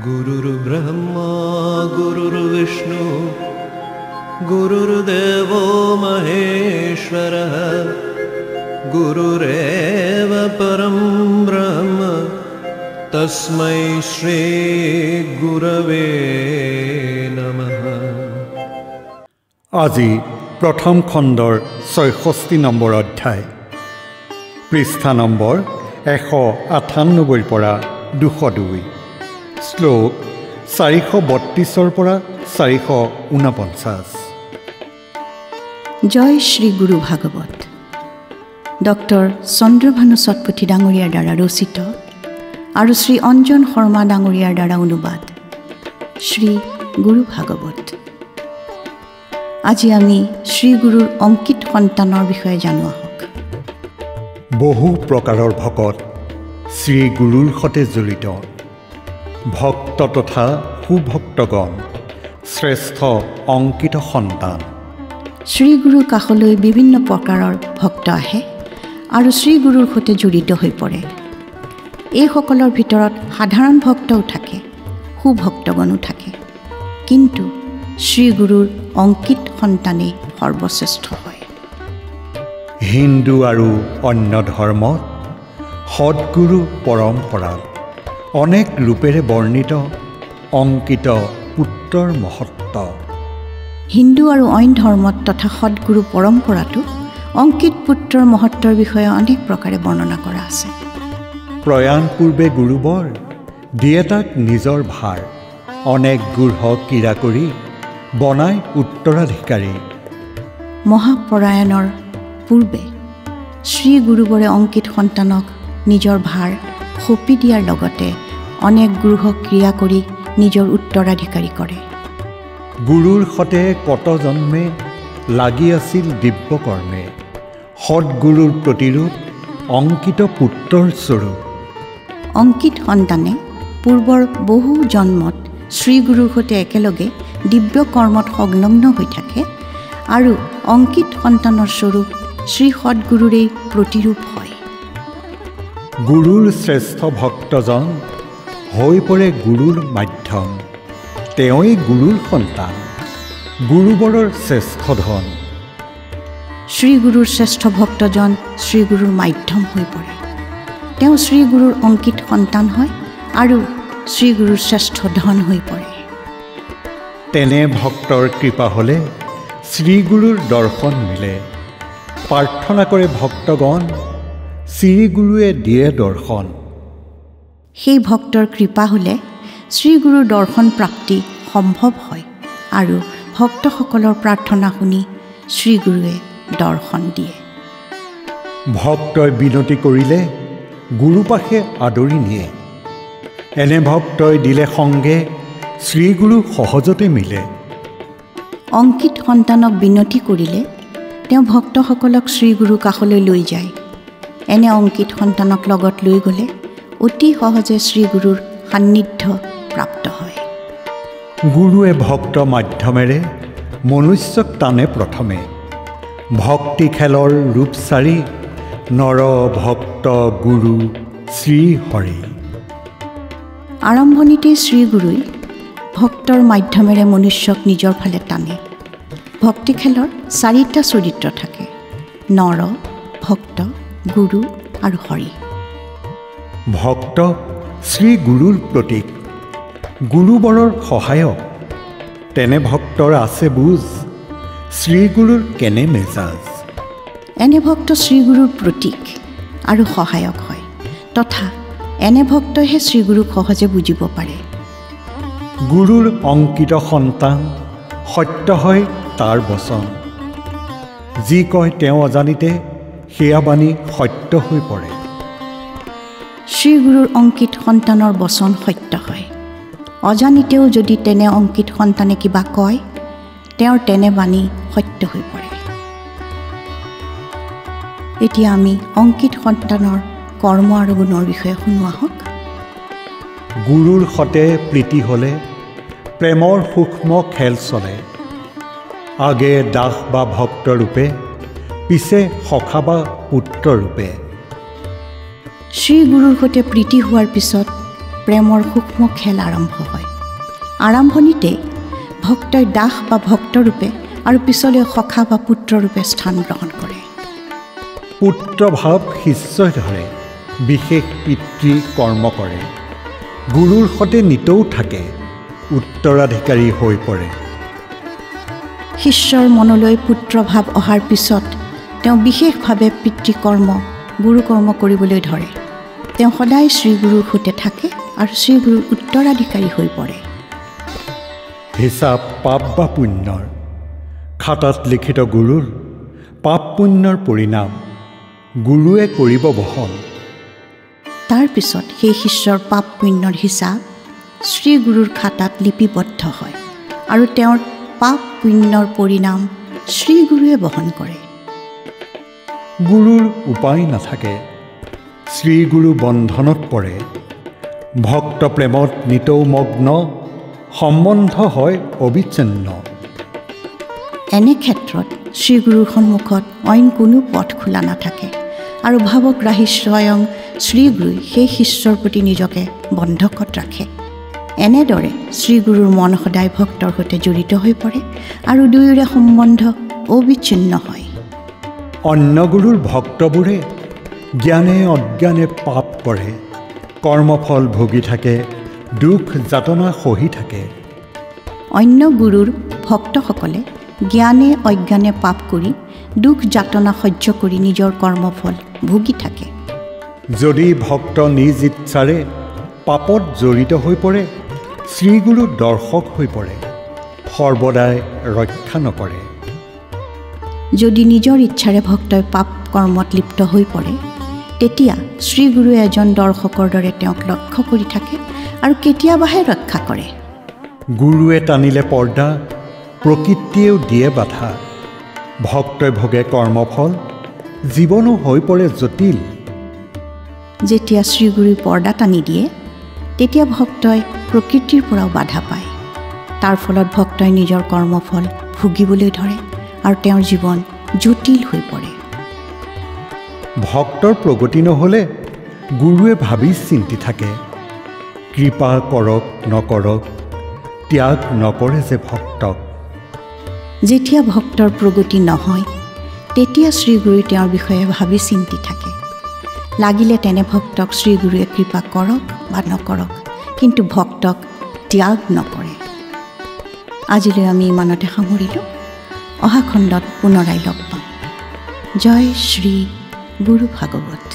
गुरुर्ब्रह्मा गुरुर्विष्णु गुरुर्देवो महेश्वरः गुरुरेव परं ब्रह्म तस्मै श्री गुरवे नमः। আজি प्रथम खंडर ৬৬ নম্বৰ অধ্যায় পৃষ্ঠা নম্বৰ ১৯৮ পৰা ২০২ শ্লোক ৪৩২ পৰা ৪৪৯। জয় শ্ৰী গুৰু ভাগৱত। ডক্টৰ চন্দ্ৰভানু সৎপথী ডাঙৰীয়াৰ দ্বাৰা ৰচিত আৰু শ্ৰী অঞ্জন শৰ্মা ডাঙৰীয়াৰ দ্বাৰা অনুবাদ শ্ৰী গুৰু ভাগৱত। আজি আমি শ্ৰী গুৰুৰ অংকিত সন্তানৰ বিষয়ে জানো আহক। বহু প্ৰকাৰৰ ভকত শ্ৰী গুৰুৰ সৈতে জড়িত। ভক্ত তথা সুভক্তগণ শ্ৰেষ্ঠ অংকিত সন্তান। শ্ৰী গুৰুৰ কাষলৈ বিভিন্ন প্ৰকাৰৰ ভক্ত আহে আৰু শ্ৰী গুৰুৰ সৈতে জড়িত হৈ পৰে। এইসকলৰ ভিতৰত সাধাৰণ ভক্তও থাকে, সুভক্তগণো থাকে, কিন্তু শ্ৰী গুৰুৰ অংকিত সন্তানেই সৰ্বশ্ৰেষ্ঠ হয়। হিন্দু আৰু অন্য ধৰ্মত সদগুৰু পৰম্পৰাত অনেক ৰূপেৰে বৰ্ণিত অংকিত পুত্ৰৰ মহত্ব। হিন্দু আৰু অইন ধৰ্মত তথা সদগুৰু পৰম্পৰাটো অংকিত পুত্ৰৰ মহত্বৰ বিষয়ে অনেক প্ৰকাৰে বৰ্ণনা কৰা আছে। প্ৰয়াণ পূৰ্বে গুৰুবৰ দিয়ে তাক নিজৰ ভাৰ, অনেক গূঢ় ক্ৰীড়া কৰি বনাই উত্তৰাধিকাৰী। মহাপ্ৰয়াণৰ পূৰ্বে শ্ৰী গুৰুবৰে অংকিত সন্তানক নিজৰ ভাৰ সঁপি দিয়াৰ লগতে অনেক গৃহ ক্ৰিয়া কৰি নিজৰ উত্তৰাধিকাৰী কৰে। গুৰুৰ সতে কত জন্মে লাগি আছিল দিব্যকৰ্মে, সদগুৰুৰ প্ৰতিৰূপ অংকিত পুত্ৰৰ স্বৰূপ। অংকিত সন্তানে পূৰ্বৰ বহু জন্মত শ্ৰীগুৰুৰ সৈতে একেলগে দিব্য কৰ্মত সংলগ্ন হৈ থাকে আৰু অংকিত সন্তানৰ স্বৰূপ শ্ৰী সদগুৰুৰেই প্ৰতিৰূপ হয়। গুৰুৰ শ্ৰেষ্ঠ ভক্তজন হৈ পৰে গুৰুৰ মাধ্যম, তেওঁই গুৰুৰ সন্তান, গুৰুবৰৰ শ্ৰেষ্ঠ ধন। শ্ৰীগুৰুৰ শ্ৰেষ্ঠ ভক্তজন শ্ৰীগুৰুৰ মাধ্যম হৈ পৰে, তেওঁ শ্ৰীগুৰুৰ অংকিত সন্তান হয় আৰু শ্ৰীগুৰুৰ শ্ৰেষ্ঠ ধন হৈ পৰে। তেনে ভক্তৰ কৃপা হ'লে শ্ৰীগুৰুৰ দৰ্শন মিলে, প্ৰাৰ্থনা কৰে ভক্তগণ শ্ৰীগুৰুৱে দিয়ে দৰ্শন। সেই ভক্তৰ কৃপা হ'লে শ্ৰীগুৰুৰ দৰ্শন প্ৰাপ্তি সম্ভৱ হয় আৰু ভক্তসকলৰ প্ৰাৰ্থনা শুনি শ্ৰীগুৰুৱে দৰ্শন দিয়ে। ভক্তই বিনতি কৰিলে গুৰুপাশে আদৰি নিয়ে, এনে ভক্তই দিলে সংগে শ্ৰীগুৰু সহজতে মিলে। অংকিত সন্তানক বিনতি কৰিলে তেওঁ ভক্তসকলক শ্ৰীগুৰু কাষলৈ লৈ যায়। এনে অংকিত সন্তানক লগত লৈ গ'লে অতি সহজে শ্ৰীগুৰুৰ সান্নিধ্য প্ৰাপ্ত হয়। গুৰুৱে ভক্ত মাধ্যমেৰে মনুষ্যক টানে প্ৰথমে, ভক্তি খেলৰ ৰূপ চাৰি নৰ ভক্ত গুৰু শ্ৰী হৰি। আৰম্ভণিতেই শ্ৰীগুৰুই ভক্তৰ মাধ্যমেৰে মনুষ্যক নিজৰ ফালে টানে। ভক্তি খেলৰ 4টা চৰিত্ৰ থাকে, নৰ, ভক্ত, গুৰু আৰু হৰি। ভক্ত শ্ৰী গুৰুৰ প্ৰতীক, গুৰুবৰৰ সহায়ক, তেনে ভক্তৰ আছে বুজ শ্ৰীগুৰুৰ কেনে মেজাজ। এনে ভক্ত শ্ৰীগুৰুৰ প্ৰতীক আৰু সহায়ক হয়, তথা এনে ভক্তইহে শ্ৰীগুৰুক সহজে বুজিব পাৰে। গুৰুৰ অংকিত সন্তান সত্য হয় তাৰ বচন, যি কয় তেওঁ অজানিতে সেয়া বাণী সত্য হৈ পৰে। শ্ৰীগুৰুৰ অংকিত সন্তানৰ বচন সত্য হয়, অজানিতেও যদি তেনে অংকিত সন্তানে কিবা কয় তেওঁৰ তেনে বাণী সত্য হৈ পৰে। এতিয়া আমি অংকিত সন্তানৰ কৰ্ম আৰু গুণৰ বিষয়ে শুনো আহক। গুৰুৰ সতে প্ৰীতি হ'লে প্ৰেমৰ সূক্ষ্ম খেল চলে, আগে দাস বা ভক্তৰূপে, পিছে সখা বা পুত্ৰৰূপে। শ্ৰীগুৰুৰ সৈতে প্ৰীতি হোৱাৰ পিছত প্ৰেমৰ সূক্ষ্ম খেল আৰম্ভ হয়। আৰম্ভণিতে ভক্তই দাস বা ভক্তৰূপে আৰু পিছলৈ সখা বা পুত্ৰৰূপে স্থান গ্ৰহণ কৰে। পুত্ৰভাৱ শিষ্যই ধৰে, বিশেষ পিতৃ কৰ্ম কৰে। গুৰুৰ সৈতে নিতৌ থাকে, উত্তৰাধিকাৰী হৈ পৰে। শিষ্যৰ মনলৈ পুত্ৰভাৱ অহাৰ পিছত তেওঁ বিশেষভাৱে পিতৃকৰ্ম গুৰুকৰ্ম কৰিবলৈ ধৰে। তেওঁ সদায় শ্ৰীগুৰুৰ সৈতে থাকে আৰু শ্ৰীগুৰুৰ উত্তৰাধিকাৰী হৈ পৰে। হিচাপ পাপ বা পুণ্যৰ, খাতাত লিখিত গুৰুৰ পাপ পুণ্যৰ পৰিণাম গুৰুৱে কৰিব বহন। তাৰ পিছত সেই শিষ্যৰ পাপ পুণ্যৰ হিচাপ শ্ৰীগুৰুৰ খাতাত লিপিবদ্ধ হয় আৰু তেওঁৰ পাপ পুণ্যৰ পৰিণাম শ্ৰীগুৰুৱে বহন কৰে। গুৰুৰ উপায় নাথাকে, শ্ৰীগুৰু বন্ধনত পৰে। ভক্ত প্ৰেমত নিতৌ মগ্ন, সম্বন্ধ হয় অবিচ্ছিন্ন। এনে ক্ষেত্ৰত শ্ৰীগুৰুৰ সন্মুখত অইন কোনো পথ খোলা নাথাকে আৰু ভাৱগ্ৰাহী স্বয়ং শ্ৰীগুৰুই সেই শিষ্যৰ প্ৰতি নিজকে বন্ধকত ৰাখে। এনেদৰে শ্ৰীগুৰুৰ মন সদায় ভক্তৰ সৈতে জড়িত হৈ পৰে আৰু দুয়োৰে সম্বন্ধ অবিচ্ছিন্ন হয়। অন্য গুৰুৰ ভক্তবোৰে জ্ঞানে অজ্ঞানে পাপ কৰে, কৰ্মফল ভুগি থাকে, দুখ যাতনা সহি থাকে। অন্য গুৰুৰ ভক্তসকলে জ্ঞানে অজ্ঞানে পাপ কৰি দুখ যাতনা সহ্য কৰি নিজৰ কৰ্মফল ভুগি থাকে। যদি ভক্ত নিজ ইচ্ছাৰে পাপত জড়িত হৈ পৰে, শ্ৰীগুৰু দৰ্শক হৈ পৰে, সৰ্বদাই ৰক্ষা নকৰে। যদি নিজৰ ইচ্ছাৰে ভক্তই পাপ কৰ্মত লিপ্ত হৈ পৰে, তেতিয়া শ্ৰীগুৰুৱে এজন দৰ্শকৰ দৰে তেওঁক লক্ষ্য কৰি থাকে আৰু কেতিয়াবাহে ৰক্ষা কৰে। গুৰুৱে টানিলে পৰ্দা, প্ৰকৃতিয়েও দিয়ে বাধা। ভক্তই ভোগে কৰ্মফল, জীৱনো হৈ পৰে জটিল। যেতিয়া শ্ৰীগুৰুই পৰ্দা টানি দিয়ে, তেতিয়া ভক্তই প্ৰকৃতিৰ পৰাও বাধা পায়। তাৰ ফলত ভক্তই নিজৰ কৰ্মফল ভুগিবলৈ ধৰে আৰু তেওঁৰ জীৱন জটিল হৈ পৰে। ভক্তৰ প্ৰগতি নহ'লে গুৰুৱে ভাবি চিন্তি থাকে, কৃপা কৰক নকৰক, ত্যাগ নকৰে যে ভক্তক। যেতিয়া ভক্তৰ প্ৰগতি নহয়, তেতিয়া শ্ৰীগুৰুৱে তেওঁৰ বিষয়ে ভাবি চিন্তি থাকে। লাগিলে তেনে ভক্তক শ্ৰীগুৰুৱে কৃপা কৰক বা নকৰক, কিন্তু ভক্তক ত্যাগ নকৰে। আজিলৈ আমি ইমানতে সামৰিলোঁ। অহা খণ্ডত পুনৰাই লগ পাম। জয় শ্ৰী গুৰু ভাগৱত।